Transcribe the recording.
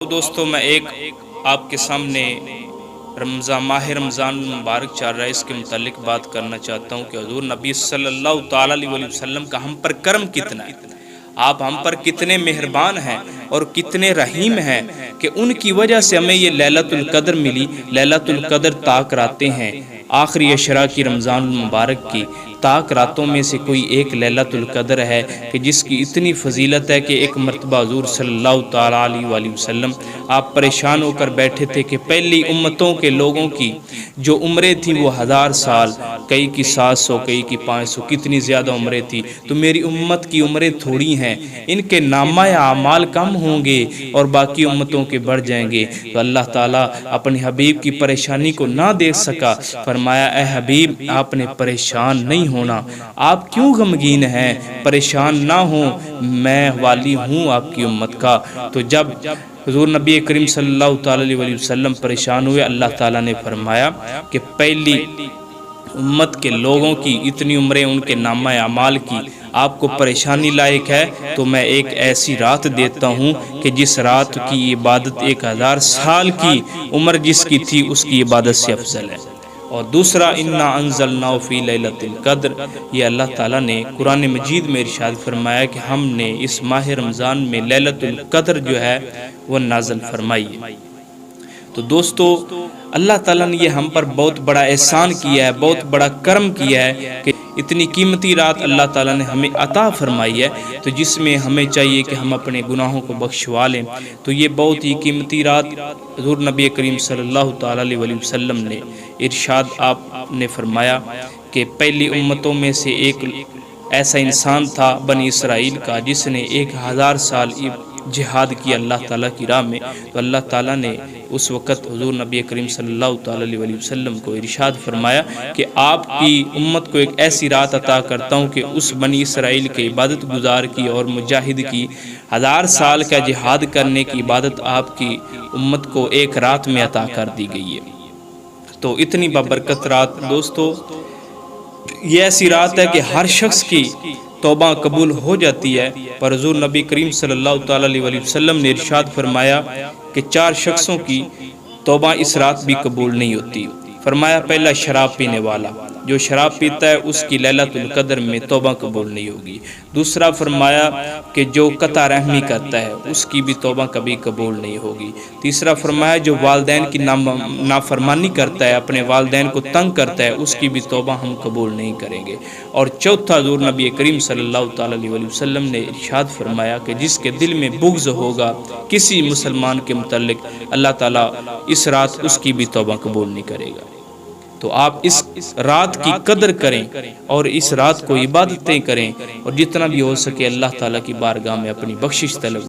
دوستو میں ایک آپ کے سامنے ماہ رمضان مبارک چل رہا ہے، اس کے متعلق بات کرنا چاہتا ہوں کہ حضور نبی صلی اللہ تعالیٰ علیہ وسلم کا ہم پر کرم کتنا ہے، آپ ہم پر کتنے مہربان ہیں اور کتنے رحیم ہیں کہ ان کی وجہ سے ہمیں یہ لیلۃ القدر ملی۔ لیلۃ القدر طاق راتیں ہیں، آخری عشرہ کی رمضان المبارک کی طاق راتوں میں سے کوئی ایک لیلۃ القدر ہے کہ جس کی اتنی فضیلت ہے کہ ایک مرتبہ حضور صلی اللہ تعالیٰ علیہ وآلہ وسلم آپ پریشان ہو کر بیٹھے تھے کہ پہلی امتوں کے لوگوں کی جو عمریں تھیں وہ 1000 سال، کئی کی 700، کئی کی 500، کتنی زیادہ عمریں تھیں، تو میری امت کی عمریں تھوڑی ہیں، ان کے نامہ اعمال کم ہوں گے اور باقی امتوں کے بڑھ جائیں گے۔ تو اللہ تعالیٰ اپنے حبیب کی پریشانی کو نہ دیکھ سکا، فرمایا اے حبیب آپ نے پریشان نہیں ہونا، آپ کیوں غمگین ہیں، پریشان نہ ہوں، میں والی ہوں آپ کی امت کا۔ تو جب حضور نبی کریم صلی اللہ تعالیٰ علیہ وسلم پریشان ہوئے، اللہ تعالیٰ نے فرمایا کہ پہلی امت کے لوگوں کی اتنی عمریں ان کے نامہ اعمال کی آپ کو پریشانی لائق ہے تو میں ایک ایسی رات دیتا ہوں کہ جس رات کی عبادت 1000 سال کی عمر جس کی تھی اس کی عبادت سے افضل ہے۔ اور دوسرا انا انزلناہ فی لیلۃ القدر، یہ اللہ تعالیٰ نے قرآن مجید میں ارشاد فرمایا کہ ہم نے اس ماہ رمضان میں لیلۃ القدر جو ہے وہ نازل فرمائی ہے۔ تو دوستو اللہ تعالیٰ نے یہ ہم پر بہت بڑا احسان کیا ہے، بہت بڑا کرم کیا ہے کہ اتنی قیمتی رات اللہ تعالیٰ نے ہمیں عطا فرمائی ہے، تو جس میں ہمیں چاہیے کہ ہم اپنے گناہوں کو بخشوا لیں۔ تو یہ بہت ہی قیمتی رات حضور نبی کریم صلی اللہ تعالیٰ علیہ وسلم نے ارشاد آپ نے فرمایا کہ پہلی امتوں میں سے ایک ایسا انسان تھا بنی اسرائیل کا جس نے 1000 سال جہاد کیا اللہ تعالیٰ کی راہ میں، تو اللہ تعالیٰ نے اس وقت حضور نبی کریم صلی اللہ تعالیٰ علیہ وسلم کو ارشاد فرمایا کہ آپ کی امت کو ایک ایسی رات عطا کرتا ہوں کہ اس بنی اسرائیل کے عبادت گزار کی اور مجاہد کی 1000 سال کا جہاد کرنے کی عبادت آپ کی امت کو ایک رات میں عطا کر دی گئی ہے۔ تو اتنی بابرکت رات دوستو، یہ ایسی رات ہے کہ ہر شخص کی توبہ قبول ہو جاتی ہے، پر حضور نبی کریم صلی اللہ تعالیٰ علیہ وسلم نے ارشاد فرمایا کہ 4 شخصوں کی توبہ اس رات بھی قبول نہیں ہوتی۔ فرمایا پہلا شراب پینے والا، جو شراب پیتا ہے اس کی لیلۃ القدر میں توبہ قبول نہیں ہوگی۔ دوسرا فرمایا کہ جو قطع رحمی کرتا ہے اس کی بھی توبہ کبھی قبول نہیں ہوگی۔ تیسرا فرمایا جو والدین کی نافرمانی کرتا ہے، اپنے والدین کو تنگ کرتا ہے، اس کی بھی توبہ ہم قبول نہیں کریں گے۔ اور چوتھا حضور نبی کریم صلی اللہ تعالیٰ علیہ وسلم نے ارشاد فرمایا کہ جس کے دل میں بغض ہوگا کسی مسلمان کے متعلق، اللہ تعالیٰ اس رات اس کی بھی توبہ قبول نہیں کرے گا۔ تو آپ اس رات کی قدر کریں اور اس رات کو عبادتیں کریں اور جتنا بھی ہو سکے اللہ تعالیٰ کی بارگاہ میں اپنی بخشش طلب